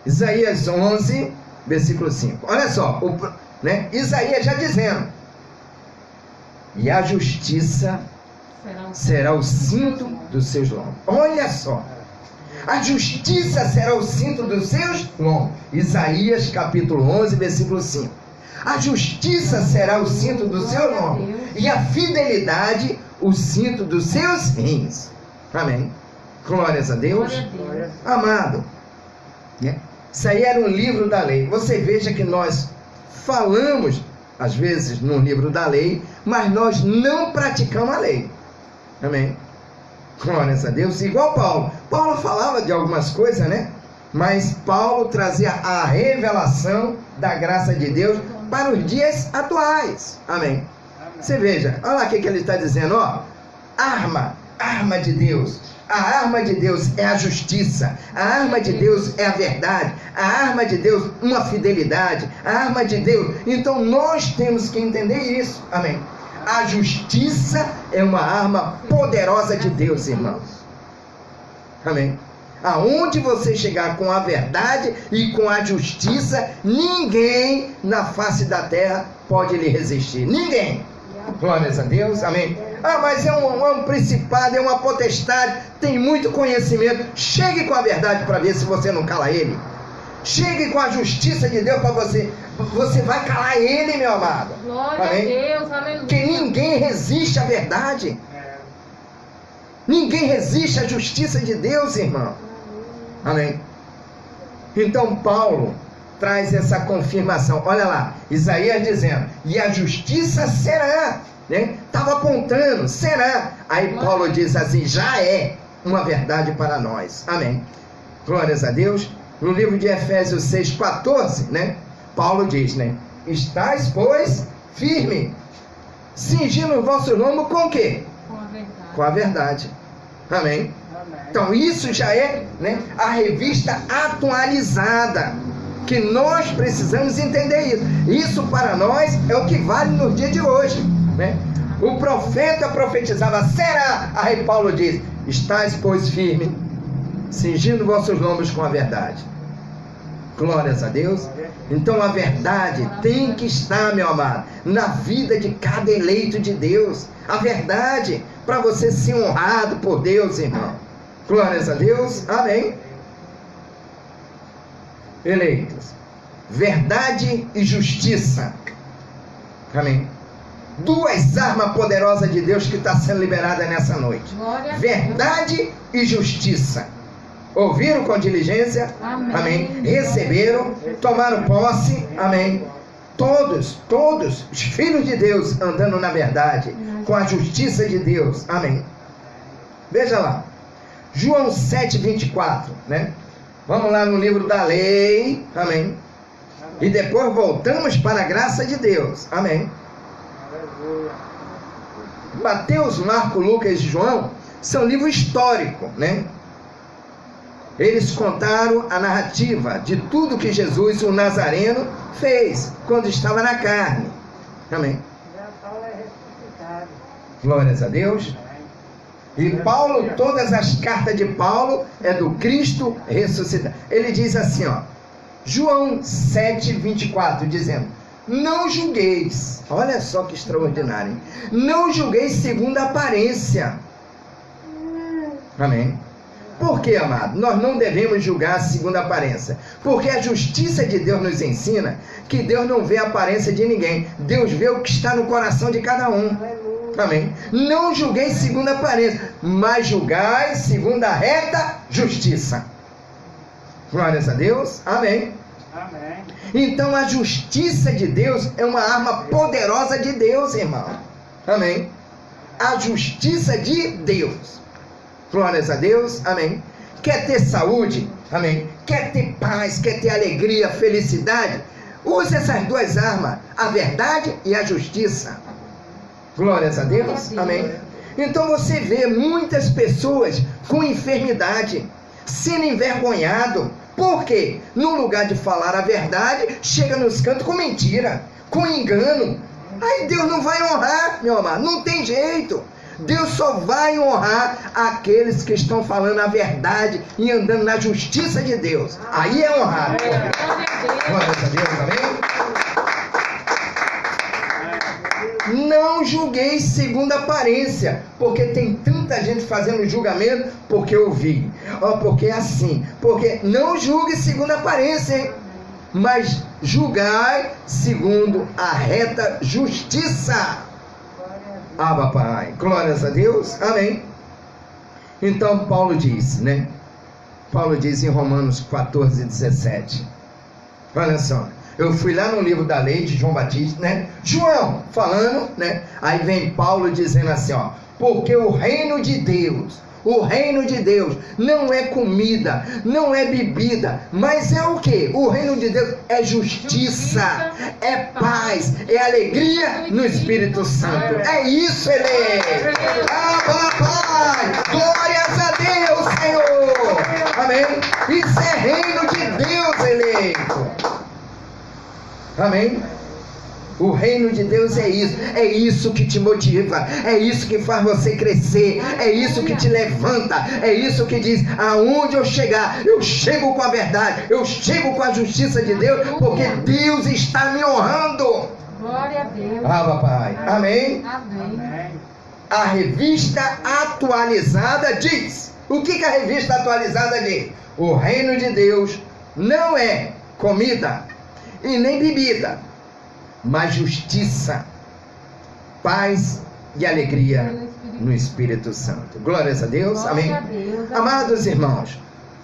Isaías 11, versículo 5. Olha só, né? Isaías já dizendo: e a justiça será o cinto dos seus lombos. Olha só. A justiça será o cinto dos seus lombos. Isaías capítulo 11, versículo 5. A justiça será o cinto do seu lombo. E a fidelidade o cinto dos seus rins. Amém. Glórias a Deus. Glória a Deus. Amado, né? Isso aí era um livro da lei. Você veja que nós falamos, às vezes, no livro da lei, mas nós não praticamos a lei. Amém. Glórias a Deus. Igual Paulo. Paulo falava de algumas coisas, né? Mas Paulo trazia a revelação da graça de Deus para os dias atuais. Amém. Você veja, olha lá o que ele está dizendo, ó. Arma de Deus. A arma de Deus é a justiça. A arma de Deus é a verdade. A arma de Deus, uma fidelidade. A arma de Deus. Então nós temos que entender isso. Amém. A justiça é uma arma poderosa de Deus, irmãos. Amém. Aonde você chegar com a verdade e com a justiça, ninguém na face da terra pode lhe resistir. Ninguém. Glórias a Deus. Amém. Ah, mas é um principado, é uma potestade, tem muito conhecimento. Chegue com a verdade para ver se você não cala ele. Chegue com a justiça de Deus para você. Você vai calar ele, meu amado. Glória Amém? a Deus, aleluia. Que ninguém resiste à verdade. Ninguém resiste à justiça de Deus, irmão. Amém. Então Paulo traz essa confirmação. Olha lá, Isaías dizendo, e a justiça será, né? Estava apontando, será. Aí Paulo diz assim, já é uma verdade para nós. Amém. Glórias a Deus. No livro de Efésios 6,14, né? Paulo diz, né? Estais, pois, firme, cingindo o vosso lombo com o quê? Com a verdade. Com a verdade. Amém. Então isso já é, né, a revista atualizada, que nós precisamos entender isso. Isso para nós é o que vale no dia de hoje, né? O profeta profetizava, será? Aí Paulo diz, estais, pois, firme, cingindo vossos lombos com a verdade. Glórias a Deus. Então a verdade tem que estar, meu amado, na vida de cada eleito de Deus. A verdade, para você ser honrado por Deus, irmão. Glórias a Deus. Amém. Eleitos. Verdade e justiça. Amém. Duas armas poderosas de Deus que está sendo liberada nessa noite. Glória a Deus. Verdade e justiça. Ouviram com diligência? Amém. Amém. Receberam, tomaram posse. Amém. Todos os filhos de Deus andando na verdade, com a justiça de Deus. Amém. Veja lá. João 7,24, né? Vamos lá no livro da lei. Amém. E depois voltamos para a graça de Deus. Amém. Mateus, Marcos, Lucas e João são livros históricos, né? Eles contaram a narrativa de tudo que Jesus, o Nazareno, fez quando estava na carne. Amém. Já Paulo é ressuscitado. Glórias a Deus. E Paulo, todas as cartas de Paulo é do Cristo ressuscitado. Ele diz assim, ó, João 7,24, dizendo, não julgueis, olha só que extraordinário, hein? Não julgueis segundo a aparência. Amém. Por que, amado? Nós não devemos julgar segundo a aparência. Porque a justiça de Deus nos ensina que Deus não vê a aparência de ninguém. Deus vê o que está no coração de cada um. Amém. Não julguei segundo a aparência, mas julgai segundo a reta justiça. Glórias a Deus. Amém. Amém. Então a justiça de Deus é uma arma poderosa de Deus, irmão. Amém. A justiça de Deus. Glórias a Deus, amém. Quer ter saúde, amém. Quer ter paz, quer ter alegria, felicidade. Use essas duas armas, a verdade e a justiça. Glórias a Deus, amém. Então você vê muitas pessoas com enfermidade, sendo envergonhado. Por quê? No lugar de falar a verdade, chega nos cantos com mentira, com engano. Aí Deus não vai honrar, meu amado, não tem jeito. Deus só vai honrar aqueles que estão falando a verdade e andando na justiça de Deus. Aí é honrado. Glória a Deus, amém? Não julgueis segundo a aparência, porque tem tanta muita gente fazendo julgamento porque eu vi, porque é assim, porque não julgue segundo a aparência, hein? Mas julgai segundo a reta justiça. Ah, papai, glórias a Deus, amém. Então Paulo diz, né? Paulo diz em Romanos 14, 17. Olha só, eu fui lá no livro da lei de João Batista, né? João falando, né? Aí vem Paulo dizendo assim, ó, porque o reino de Deus não é comida, não é bebida, mas é o que? O reino de Deus é justiça, é paz, é alegria no Espírito Santo. É isso, ele. Ah, papai, glórias a Deus, Senhor. Amém? Isso é reino de Deus, eleito. Amém? O reino de Deus é isso que te motiva, é isso que faz você crescer, é isso que te levanta, é isso que diz, aonde eu chegar, eu chego com a verdade, eu chego com a justiça de Deus, porque Deus está me honrando. Glória a Deus. Ah, papai, amém? Amém. A revista atualizada diz, o que a revista atualizada diz? O reino de Deus não é comida e nem bebida, mas justiça, paz e alegria no Espírito Santo. Glórias a Deus, amém? Amados irmãos,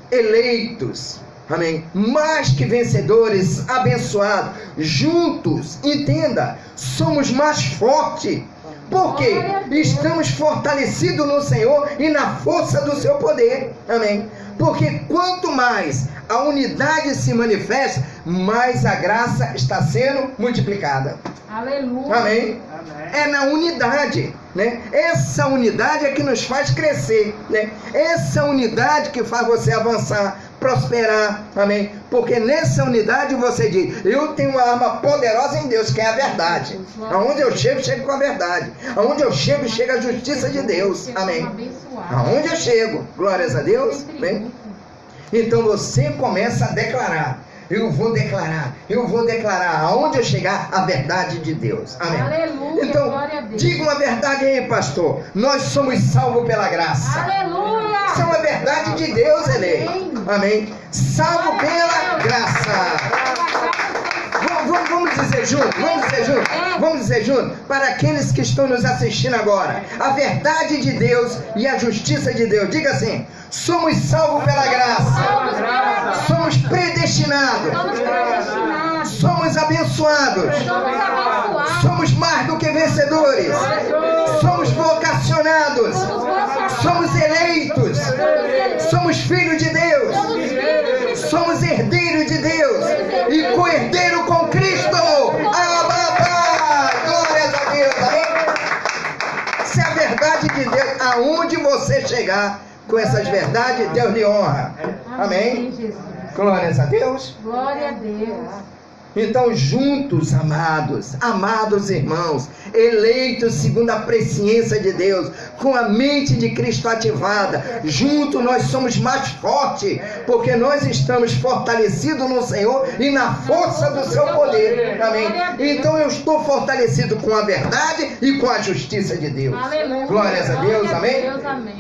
eleitos, amém, mais que vencedores, abençoados, juntos, entenda, somos mais fortes, porque estamos fortalecidos no Senhor e na força do seu poder, amém? Porque quanto mais a unidade se manifesta, mais a graça está sendo multiplicada. Aleluia. Amém? É na unidade, né? Essa unidade é que nos faz crescer, né? Essa unidade que faz você avançar, prosperar, amém? Porque nessa unidade você diz, eu tenho uma arma poderosa em Deus, que é a verdade. Aonde eu chego com a verdade. Aonde eu chego, chega a justiça de Deus, amém? Aonde eu chego, glórias a Deus, amém? Então você começa a declarar, eu vou declarar, aonde eu chegar, a verdade de Deus, amém? Aleluia, então, glória a Deus. Diga uma verdade aí, pastor, nós somos salvos pela graça. Aleluia. Isso é uma verdade de Deus, eleito, amém? Salvo pela graça. Vamos dizer junto, para aqueles que estão nos assistindo agora, a verdade de Deus e a justiça de Deus, diga assim, somos salvos pela graça, somos predestinados, somos abençoados, somos mais do que vencedores, somos vocacionados, somos eleitos, somos filhos de Deus, somos herdeiros de Deus e co-herdeiro com Cristo. Glórias a Deus, amém? Se a verdade de Deus, aonde você chegar com essas verdades, Deus lhe honra. Amém? Glórias a Deus. Glória a Deus. Então, juntos, amados irmãos, eleitos segundo a presciência de Deus, com a mente de Cristo ativada, juntos nós somos mais fortes, porque nós estamos fortalecidos no Senhor e na força do seu poder, amém? Então eu estou fortalecido com a verdade e com a justiça de Deus. Glórias a Deus, amém?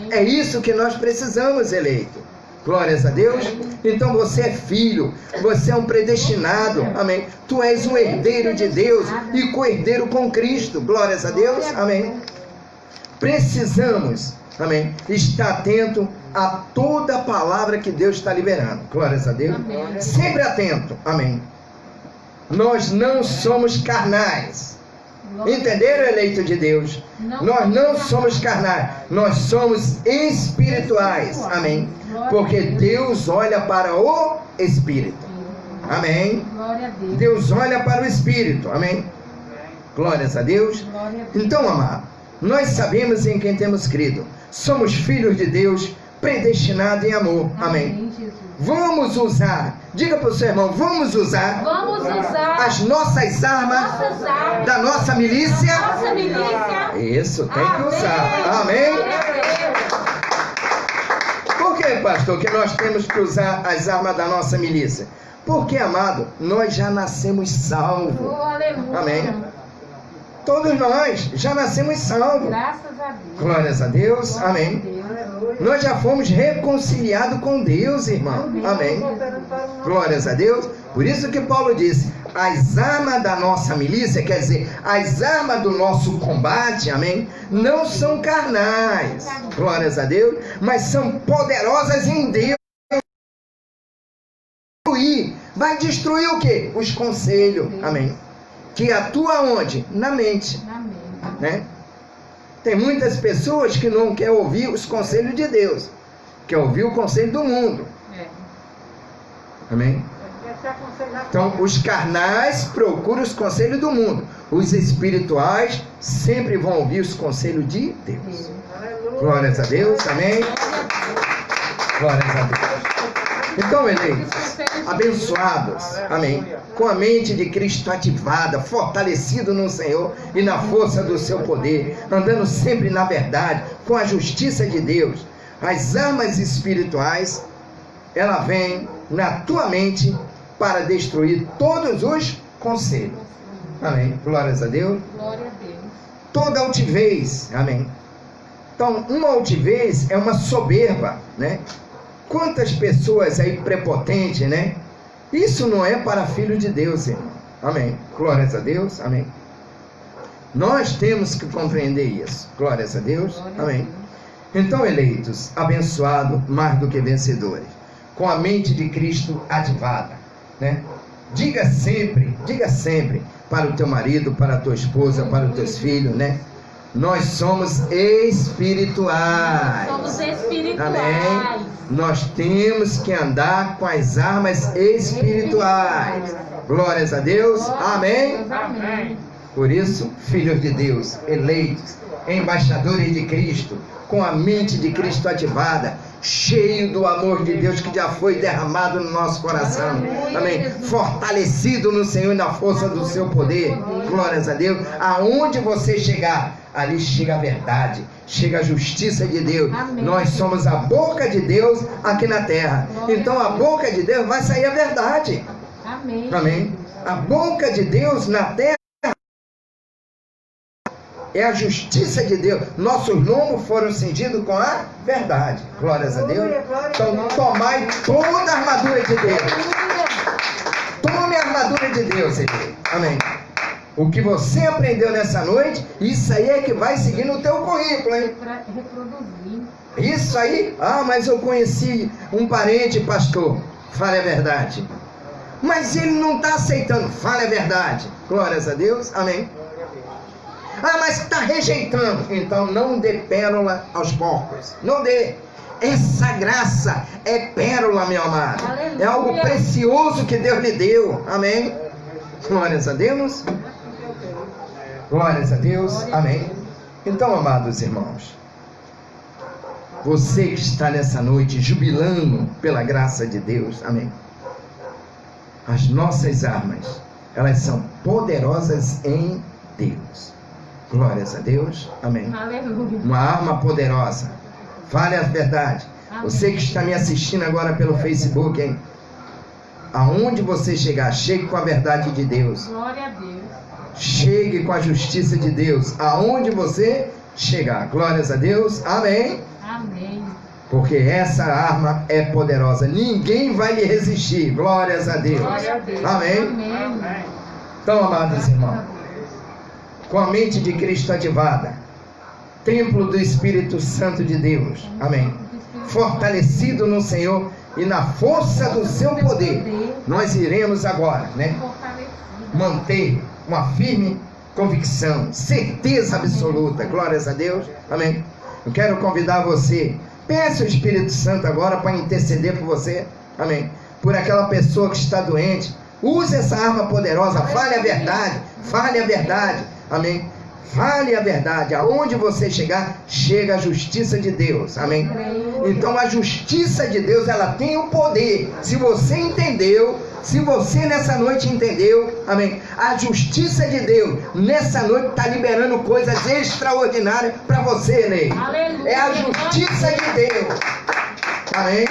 É isso que nós precisamos, eleito. Glórias a Deus. Então você é filho, você é um predestinado, amém? Tu és um herdeiro de Deus e co-herdeiro com Cristo. Glórias a Deus, amém? Precisamos, amém, estar atento a toda a palavra que Deus está liberando. Glórias a Deus. Sempre atento, amém? Nós não somos carnais. Entenderam, eleito de Deus? Nós não somos carnais, nós somos espirituais, amém? Porque Deus olha para o Espírito, amém? Deus olha para o Espírito, amém? Glórias a Deus. Então, amado, nós sabemos em quem temos crido, somos filhos de Deus, predestinados em amor, amém? Vamos usar, diga para o seu irmão, vamos usar as nossas armas da nossa milícia. Isso, tem que usar, amém? Por que, pastor, que nós temos que usar as armas da nossa milícia? Porque, amado, nós já nascemos salvos, amém? Todos nós já nascemos salvos. Graças a Deus. Glórias a Deus. Glória Amém. a Deus. Aleluia. Nós já fomos reconciliados com Deus, irmão. Amém. Glórias a Deus. Por isso que Paulo disse: as armas da nossa milícia, quer dizer, as armas do nosso combate, amém, não são carnais, glórias a Deus, mas são poderosas em Deus. Vai destruir o quê? Os conselhos, amém, que atua onde? Na mente, né? Tem muitas pessoas que não querem ouvir os conselhos de Deus, quer ouvir o conselho do mundo, amém? Então, os carnais procuram os conselhos do mundo. Os espirituais sempre vão ouvir os conselhos de Deus. Glórias a Deus, amém? Glórias a Deus. Então, eleitos, abençoados, amém, com a mente de Cristo ativada, fortalecido no Senhor e na força do seu poder, andando sempre na verdade, com a justiça de Deus. As armas espirituais, ela vem na tua mente para destruir todos os conselhos. Amém. Glórias a Deus. Glória a Deus. Toda altivez. Amém. Então, uma altivez é uma soberba, né? Quantas pessoas aí prepotentes, né? Isso não é para filho de Deus, irmão. Amém. Glórias a Deus. Amém. Nós temos que compreender isso. Glórias a Deus. Amém. Então, eleitos, abençoados, mais do que vencedores, com a mente de Cristo ativada, né? Diga sempre para o teu marido, para a tua esposa, para os teus filhos, né? Nós somos espirituais. Somos espirituais. Amém? Nós temos que andar com as armas espirituais. Glórias a Deus. Amém? Amém. Por isso, filhos de Deus, eleitos, embaixadores de Cristo, com a mente de Cristo ativada, cheio do amor de Deus que já foi derramado no nosso coração, amém, fortalecido no Senhor e na força do seu poder, glórias a Deus. Aonde você chegar, ali chega a verdade, chega a justiça de Deus. Nós somos a boca de Deus aqui na terra, então a boca de Deus vai sair a verdade, amém. A boca de Deus na terra é a justiça de Deus. Nossos lombos foram cingidos com a verdade. Glórias a Deus. Então, tomai toda a armadura de Deus. Tome a armadura de Deus, irmão. Amém. O que você aprendeu nessa noite, isso aí é que vai seguir no teu currículo, hein? Reproduzir. Isso aí, mas eu conheci um parente, pastor. Fale a verdade. Mas ele não está aceitando. Fale a verdade. Glórias a Deus. Amém. Mas está rejeitando. Então não dê pérola aos porcos. Não dê. Essa graça é pérola, meu amado. Aleluia. É algo precioso que Deus lhe deu. Amém. Glórias a Deus. Glórias a Deus. Amém. Então, amados irmãos, você que está nessa noite jubilando pela graça de Deus. Amém. As nossas armas, elas são poderosas em Deus. Glórias a Deus, amém. Aleluia. Uma arma poderosa. Fale a verdade. Amém. Você que está me assistindo agora pelo Facebook, hein? Aonde você chegar, chegue com a verdade de Deus. Glória a Deus. Chegue com a justiça de Deus. Aonde você chegar. Glórias a Deus, amém. Amém. Porque essa arma é poderosa. Ninguém vai lhe resistir. Glórias a Deus. Glória a Deus. Amém. Amém. Então, amados irmãos, com a mente de Cristo ativada, templo do Espírito Santo de Deus, amém, fortalecido no Senhor e na força do seu poder, nós iremos agora, né, manter uma firme convicção, certeza absoluta, glórias a Deus, amém. Eu quero convidar você, peça o Espírito Santo agora para interceder por você, amém, por aquela pessoa que está doente. Use essa arma poderosa, fale a verdade, amém. Fale a verdade. Aonde você chegar, chega a justiça de Deus, amém. Então a justiça de Deus, ela tem o poder. Se você entendeu, se você nessa noite entendeu, amém, a justiça de Deus nessa noite está liberando coisas extraordinárias para você, Ney. É a justiça de Deus, amém.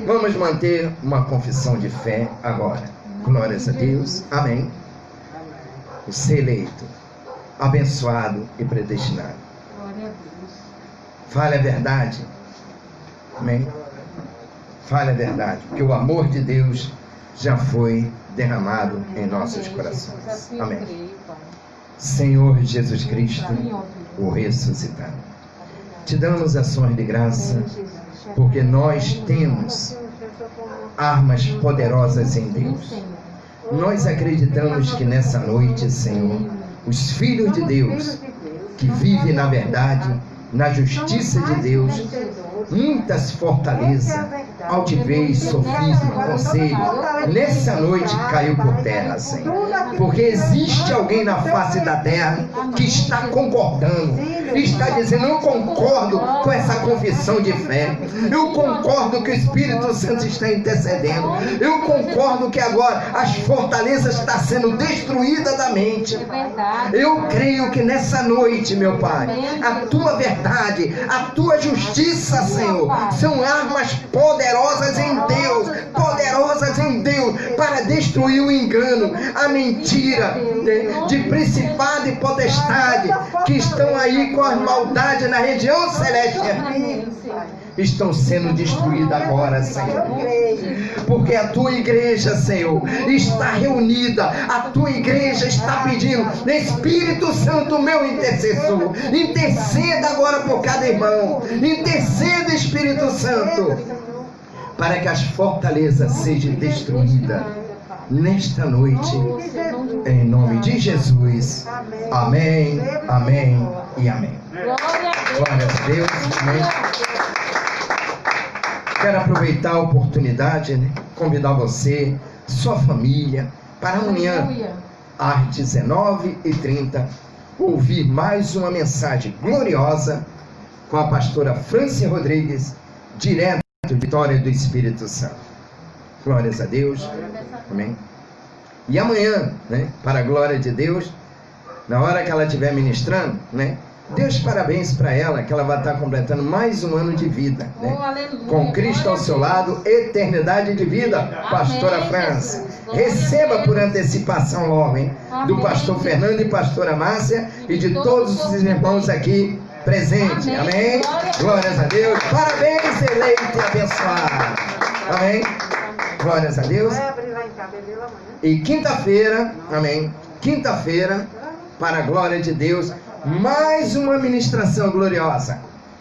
Vamos manter uma confissão de fé agora. Glórias a Deus, amém. Você eleito, abençoado e predestinado. Glória a Deus. Fale a verdade. Amém? Fale a verdade, porque o amor de Deus já foi derramado em nossos corações. Assim eu Amém. creio, Pai. Senhor Jesus Cristo, Sim, ó o Deus. ressuscitado. Te damos ações de graça, porque nós temos armas poderosas em Sim, Deus. Senhor. Nós acreditamos que nessa noite, Senhor, os filhos de Deus, que vivem na verdade, na justiça de Deus, muitas fortalezas, altivez, sofisma, conselho, nessa noite caiu por terra, Senhor. Porque existe alguém na face da terra que está concordando, está dizendo: eu concordo com essa confissão de fé, eu concordo que o Espírito Santo está intercedendo, eu concordo que agora as fortalezas estão sendo destruídas da mente. É verdade. Eu creio que nessa noite, meu Pai, a tua verdade, a tua justiça, Senhor, são armas poderosas em Deus, para destruir o engano, a mentira, né, de principado e potestade que estão aí com as maldades na região celeste. Amém, Senhor. Estão sendo destruídas agora, Senhor. Porque a tua igreja, Senhor, está reunida. A tua igreja está pedindo: Espírito Santo, meu intercessor, interceda agora por cada irmão. Interceda, Espírito Santo, para que as fortalezas sejam destruídas nesta noite, em nome de Jesus. Amém, amém e amém. Glória a Deus. Glória a Deus. Amém. Quero aproveitar a oportunidade, né, convidar você, sua família, para amanhã, Aleluia. às 19h30, ouvir mais uma mensagem gloriosa com a pastora Franci Rodrigues, direto de Vitória do Espírito Santo. Glórias a Deus. Amém. E amanhã, né, para a glória de Deus, na hora que ela estiver ministrando, né, Deus parabéns para ela, que ela vai estar completando mais um ano de vida, né? Oh, aleluia. Com Cristo ao seu lado, eternidade de vida, pastora Amém, França. Jesus. Glória Receba a Deus. por antecipação logo, hein? Do Amém, pastor Jesus. Fernando e pastora Márcia e de todos os irmãos aqui presentes. Amém. Amém? Glórias a Deus. Parabéns, eleito e abençoado. Amém? Glórias a Deus. Vai abrir lá em Cabedelo amanhã. E quinta-feira, amém? Quinta-feira, para a glória de Deus, mais uma ministração gloriosa,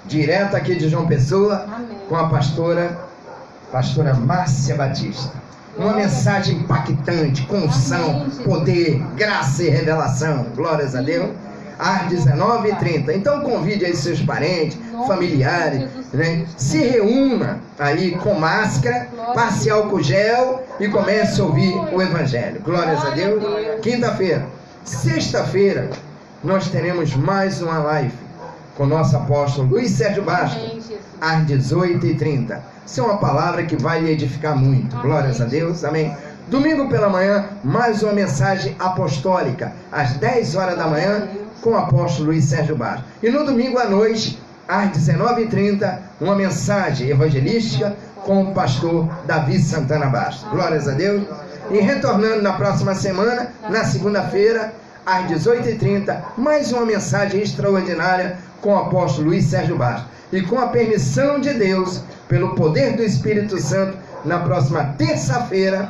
direto aqui de João Pessoa, Amém. com a pastora Márcia Batista. Uma mensagem impactante, com unção, Amém, Jesus. poder, graça e revelação. Glórias a Deus. Às 19h30. Então convide aí seus parentes, familiares, né? Se reúna aí com máscara, passe álcool gel e comece a ouvir o Evangelho. Glórias a Deus. Quinta-feira. Sexta-feira, nós teremos mais uma live com o nosso apóstolo Luiz Sérgio Bastos, Amém, Jesus. às 18h30. Isso é uma palavra que vai lhe edificar muito. Glórias a Deus. Amém. Domingo pela manhã, mais uma mensagem apostólica, às 10 horas da manhã, com o apóstolo Luiz Sérgio Bastos. E no domingo à noite, às 19h30, uma mensagem evangelística com o pastor Davi Santana Bastos. Glórias a Deus. E retornando na próxima semana, na segunda-feira, às 18h30, mais uma mensagem extraordinária com o apóstolo Luiz Sérgio Bastos. E com a permissão de Deus, pelo poder do Espírito Santo, na próxima terça-feira,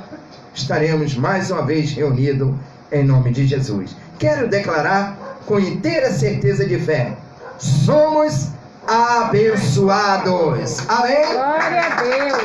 estaremos mais uma vez reunidos em nome de Jesus. Quero declarar com inteira certeza de fé: somos abençoados. Amém? Glória a Deus.